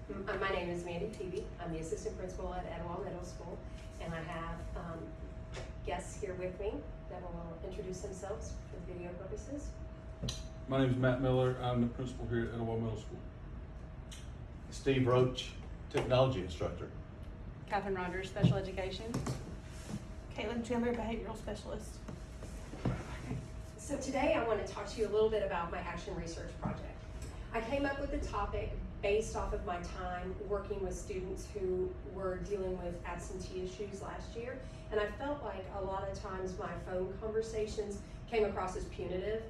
My name is Mandy Peavy. I'm the assistant principal at Etowah Middle School, and I have guests here with me that will introduce themselves for video purposes. My name is Matt Miller. I'm the principal here at Etowah Middle School. Steve Roach, technology instructor. Catherine Rogers, special education. Caitlin Chandler, behavioral specialist. So today I want to talk to you a little bit about my action research project. I came up with the topic based off of my time working with students who were dealing with absentee issues last year, and I felt like a lot of times my phone conversations came across as punitive,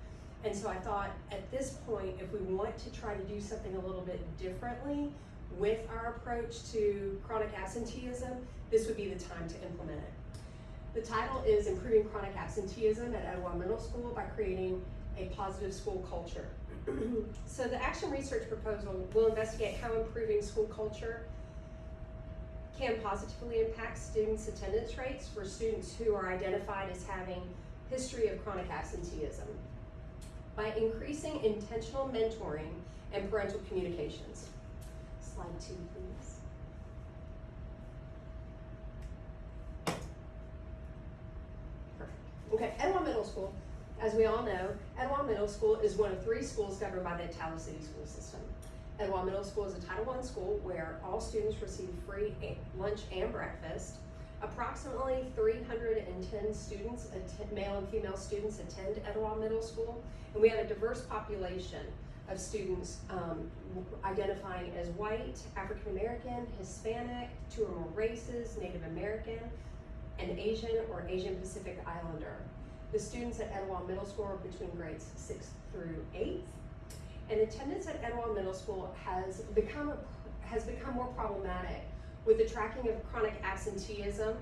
and so I thought at this point, if we want to try to do something a little bit differently with our approach to chronic absenteeism, this would be the time to implement it. The title is Improving Chronic Absenteeism at Etowah Middle School by Creating a Positive School Culture. So the action research proposal will investigate how improving school culture can positively impact students' attendance rates for students who are identified as having history of chronic absenteeism by increasing intentional mentoring and parental communications. Slide 2, please. Perfect. Okay, Etowah Middle School, as we all know, Etowah Middle School is one of 3 schools governed by the Tallahassee City School System. Etowah Middle School is a Title I school where all students receive free lunch and breakfast. Approximately 310 students, male and female students, attend Etowah Middle School, and we have a diverse population of students identifying as white, African American, Hispanic, 2 or more races, Native American, and Asian or Asian Pacific Islander. The students at Etowah Middle School are between grades 6th through 8th, and attendance at Etowah Middle School has become more problematic with the tracking of chronic absenteeism,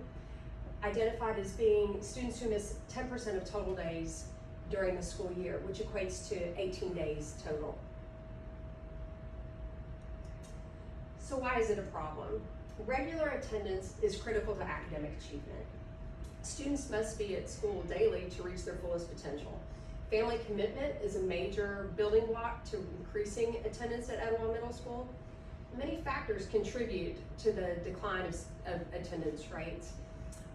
identified as being students who miss 10% of total days during the school year, which equates to 18 days total. So why is it a problem? Regular attendance is critical to academic achievement. Students must be at school daily to reach their fullest potential. Family commitment is a major building block to increasing attendance at Etowah Middle School. Many factors contribute to the decline of attendance rates.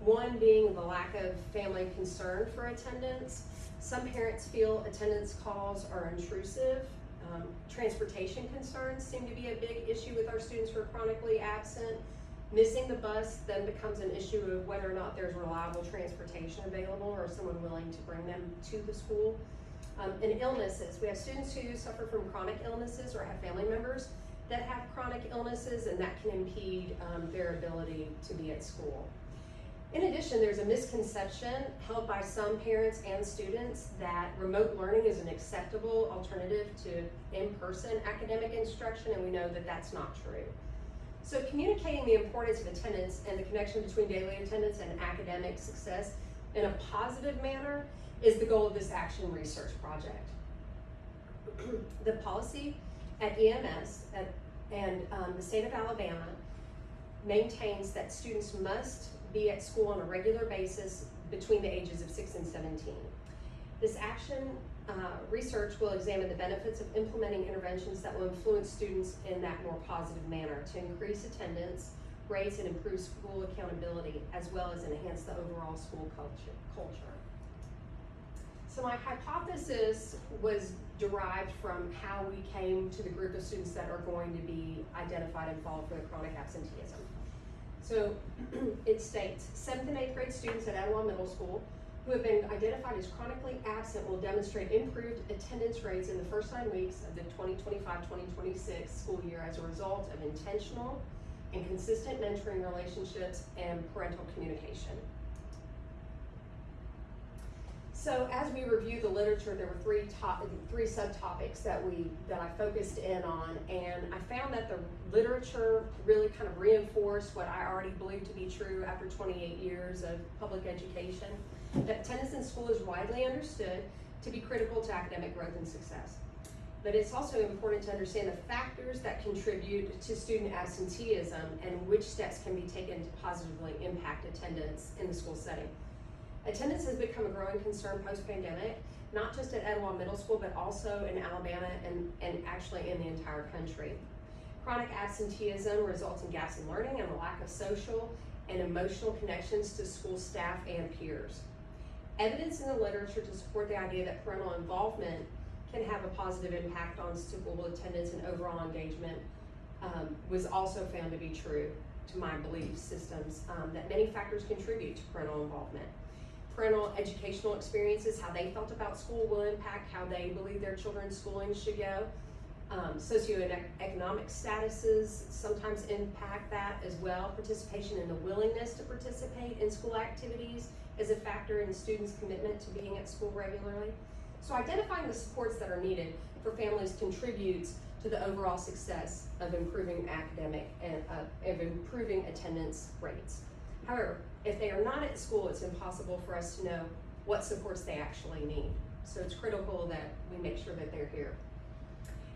One being the lack of family concern for attendance. Some parents feel attendance calls are intrusive. Transportation concerns seem to be a big issue with our students who are chronically absent. Missing the bus then becomes an issue of whether or not there's reliable transportation available or someone willing to bring them to the school. And illnesses. We have students who suffer from chronic illnesses or have family members that have chronic illnesses, and that can impede their ability to be at school. In addition, there's a misconception held by some parents and students that remote learning is an acceptable alternative to in-person academic instruction, and we know that that's not true. So communicating the importance of attendance and the connection between daily attendance and academic success in a positive manner is the goal of this action research project. The policy at EMS and the state of Alabama maintains that students must be at school on a regular basis between the ages of 6 and 17. This action research will examine the benefits of implementing interventions that will influence students in that more positive manner to increase attendance rates and improve school accountability, as well as enhance the overall school culture. So my hypothesis was derived from how we came to the group of students that are going to be identified and followed for the chronic absenteeism. So it states 7th and 8th grade students at Etowah Middle School who have been identified as chronically absent will demonstrate improved attendance rates in the first 9 weeks of the 2025-2026 school year as a result of intentional and consistent mentoring relationships and parental communication. So as we review the literature, there were 3 subtopics that I focused in on, and I found that the literature really kind of reinforced what I already believed to be true after 28 years of public education, that attendance in school is widely understood to be critical to academic growth and success. But it's also important to understand the factors that contribute to student absenteeism and which steps can be taken to positively impact attendance in the school setting. Attendance has become a growing concern post-pandemic, not just at Etowah Middle School, but also in Alabama and actually in the entire country. Chronic absenteeism results in gaps in learning and a lack of social and emotional connections to school staff and peers. Evidence in the literature to support the idea that parental involvement can have a positive impact on school attendance and overall engagement was also found to be true to my belief systems, that many factors contribute to parental involvement. Parental educational experiences, how they felt about school, will impact how they believe their children's schooling should go. Socioeconomic statuses sometimes impact that as well. Participation and the willingness to participate in school activities is a factor in students' commitment to being at school regularly. So identifying the supports that are needed for families contributes to the overall success of improving academic and of improving attendance rates. However, if they are not at school, it's impossible for us to know what supports they actually need. So it's critical that we make sure that they're here.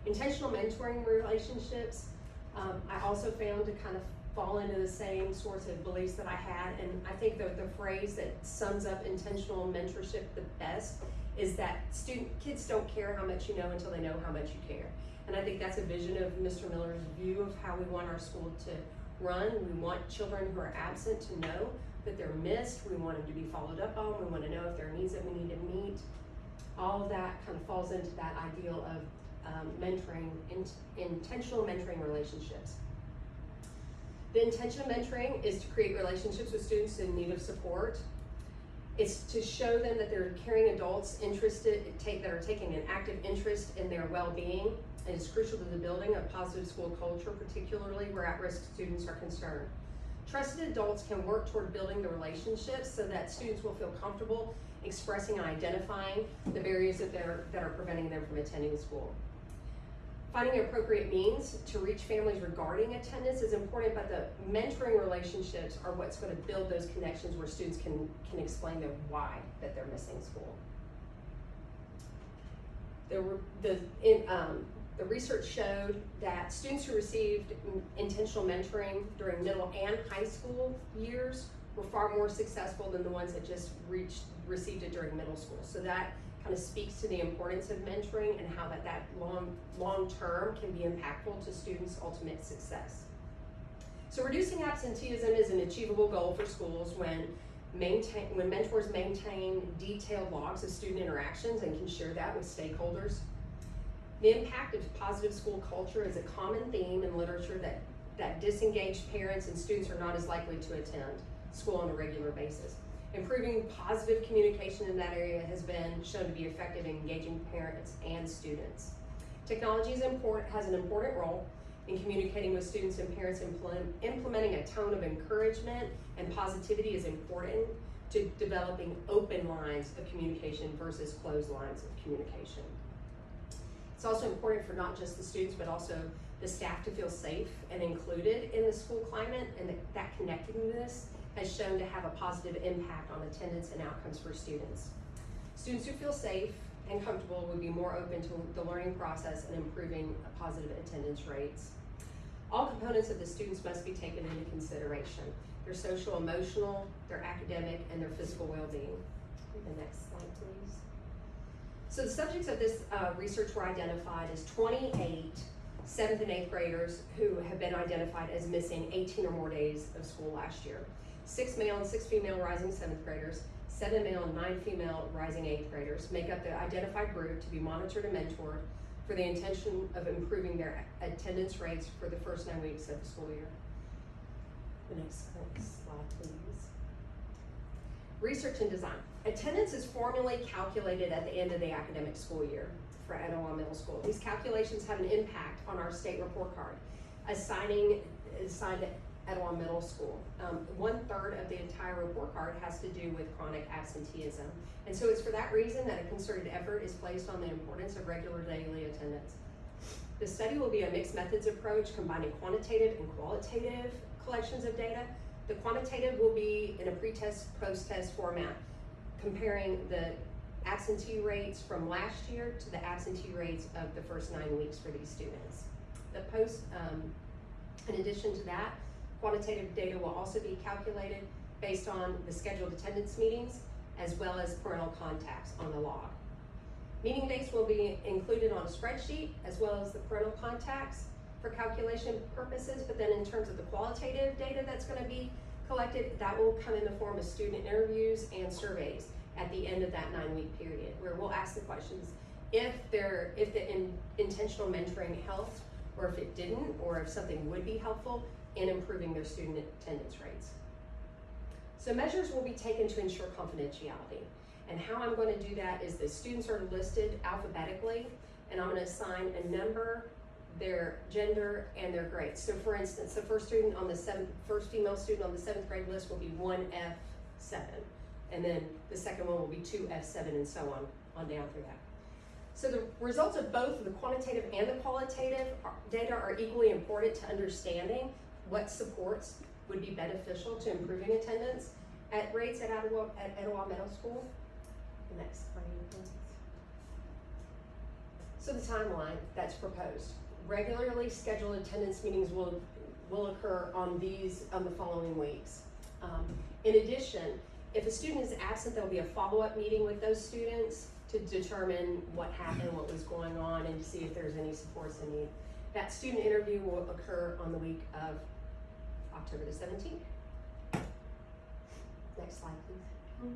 Intentional mentoring relationships, I also found to kind of fall into the same sorts of beliefs that I had, and I think the phrase that sums up intentional mentorship the best is that kids don't care how much you know until they know how much you care. And I think that's a vision of Mr. Miller's view of how we want our school to run. We want children who are absent to know that they're missed. We want them to be followed up on. We want to know if there are needs that we need to meet. All of that kind of falls into that ideal of mentoring, intentional mentoring relationships. The intention of mentoring is to create relationships with students in need of support. It's to show them that they're caring adults that are taking an active interest in their well-being, and it's crucial to the building of positive school culture, particularly where at-risk students are concerned. Trusted adults can work toward building the relationships so that students will feel comfortable expressing and identifying the barriers that are preventing them from attending school. Finding appropriate means to reach families regarding attendance is important, but the mentoring relationships are what's going to build those connections where students can explain the why that they're missing school. The research showed that students who received intentional mentoring during middle and high school years were far more successful than the ones that just received it during middle school. So that kind of speaks to the importance of mentoring and how that long term can be impactful to students' ultimate success. So reducing absenteeism is an achievable goal for schools when mentors maintain detailed logs of student interactions and can share that with stakeholders. The impact of positive school culture is a common theme in literature that disengaged parents and students are not as likely to attend school on a regular basis. Improving positive communication in that area has been shown to be effective in engaging parents and students. Technology has an important role in communicating with students and parents. Implementing a tone of encouragement and positivity is important to developing open lines of communication versus closed lines of communication. It's also important for not just the students, but also the staff to feel safe and included in the school climate, and that connectedness has shown to have a positive impact on attendance and outcomes for students. Students who feel safe and comfortable would be more open to the learning process and improving positive attendance rates. All components of the students must be taken into consideration: their social, emotional, their academic, and their physical well-being. The next slide, please. So the subjects of this research were identified as 28 7th and 8th graders who have been identified as missing 18 or more days of school last year. 6 male and 6 female rising 7th graders, 7 male and 9 female rising 8th graders make up the identified group to be monitored and mentored for the intention of improving their attendance rates for the first 9 weeks of the school year. The next slide, please. Research and design. Attendance is formally calculated at the end of the academic school year for Etowah Middle School. These calculations have an impact on our state report card, assigned to Etowah Middle School. 1/3 of the entire report card has to do with chronic absenteeism. And so it's for that reason that a concerted effort is placed on the importance of regular daily attendance. The study will be a mixed methods approach combining quantitative and qualitative collections of data. The quantitative will be in a pre-test, post-test format, comparing the absentee rates from last year to the absentee rates of the first 9 weeks for these students. In addition to that, quantitative data will also be calculated based on the scheduled attendance meetings as well as parental contacts on the log. Meeting dates will be included on a spreadsheet as well as the parental contacts for calculation purposes, but then in terms of the qualitative data that's gonna be collected, that will come in the form of student interviews and surveys at the end of that 9-week period, where we'll ask the questions if the intentional mentoring helped, or if it didn't, or if something would be helpful in improving their student attendance rates. So measures will be taken to ensure confidentiality. And how I'm going to do that is the students are listed alphabetically, and I'm going to assign a number, their gender, and their grades. So for instance, the first female student on the 7th grade list will be 1F7. And then the second one will be 2F7 and so on down through that. So the results of both the quantitative and the qualitative data are equally important to understanding what supports would be beneficial to improving attendance at rates at Etowah Middle School. Next slide, please. So the timeline that's proposed. Regularly scheduled attendance meetings will occur on the following weeks. In addition, if a student is absent, there'll be a follow-up meeting with those students to determine what happened, what was going on, and to see if there's any supports they need. That student interview will occur on the week of October the 17th. Next slide, please.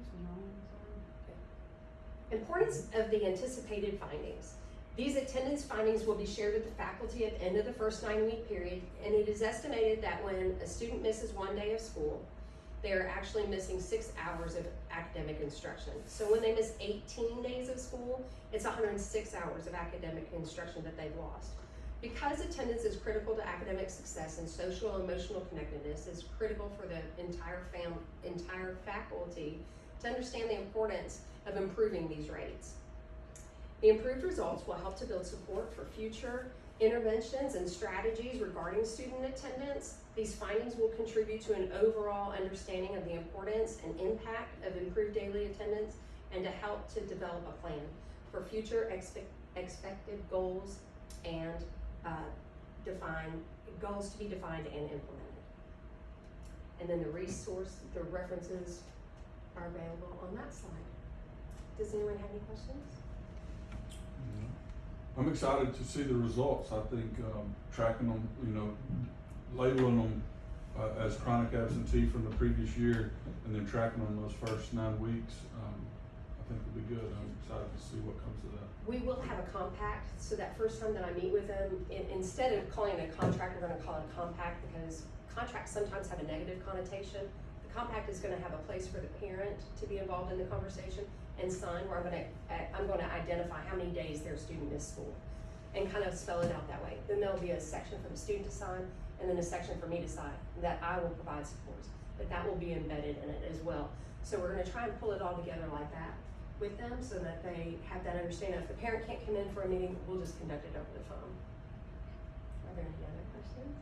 Importance of the anticipated findings. These attendance findings will be shared with the faculty at the end of the first 9-week period, and it is estimated that when a student misses 1 day of school, they are actually missing 6 hours of academic instruction. So when they miss 18 days of school, it's 106 hours of academic instruction that they've lost. Because attendance is critical to academic success and social and emotional connectedness, is critical for the entire faculty to understand the importance of improving these rates. The improved results will help to build support for future interventions and strategies regarding student attendance. These findings will contribute to an overall understanding of the importance and impact of improved daily attendance, and to help to develop a plan for future expected goals and goals to be defined and implemented. And then the references are available on that slide. Does anyone have any questions? I'm excited to see the results. I think tracking them, labeling them as chronic absentee from the previous year, and then tracking them those first 9 weeks, I think will be good. I'm excited to see what comes of that. We will have a compact, so that first time that I meet with them, instead of calling it a contract, we're going to call it a compact, because contracts sometimes have a negative connotation. The compact is going to have a place for the parent to be involved in the conversation and sign, where I'm going to identify how many days their student missed school and kind of spell it out that way. Then there'll be a section for the student to sign, and then a section for me to sign that I will provide supports, but that will be embedded in it as well. So we're going to try and pull it all together like that with them, so that they have that understanding. If the parent can't come in for a meeting, we'll just conduct it over the phone. Are there any other questions?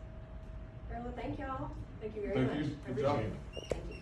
All right, well, thank y'all. Thank you very much. Thank you. I Good job. appreciate it. Thank you.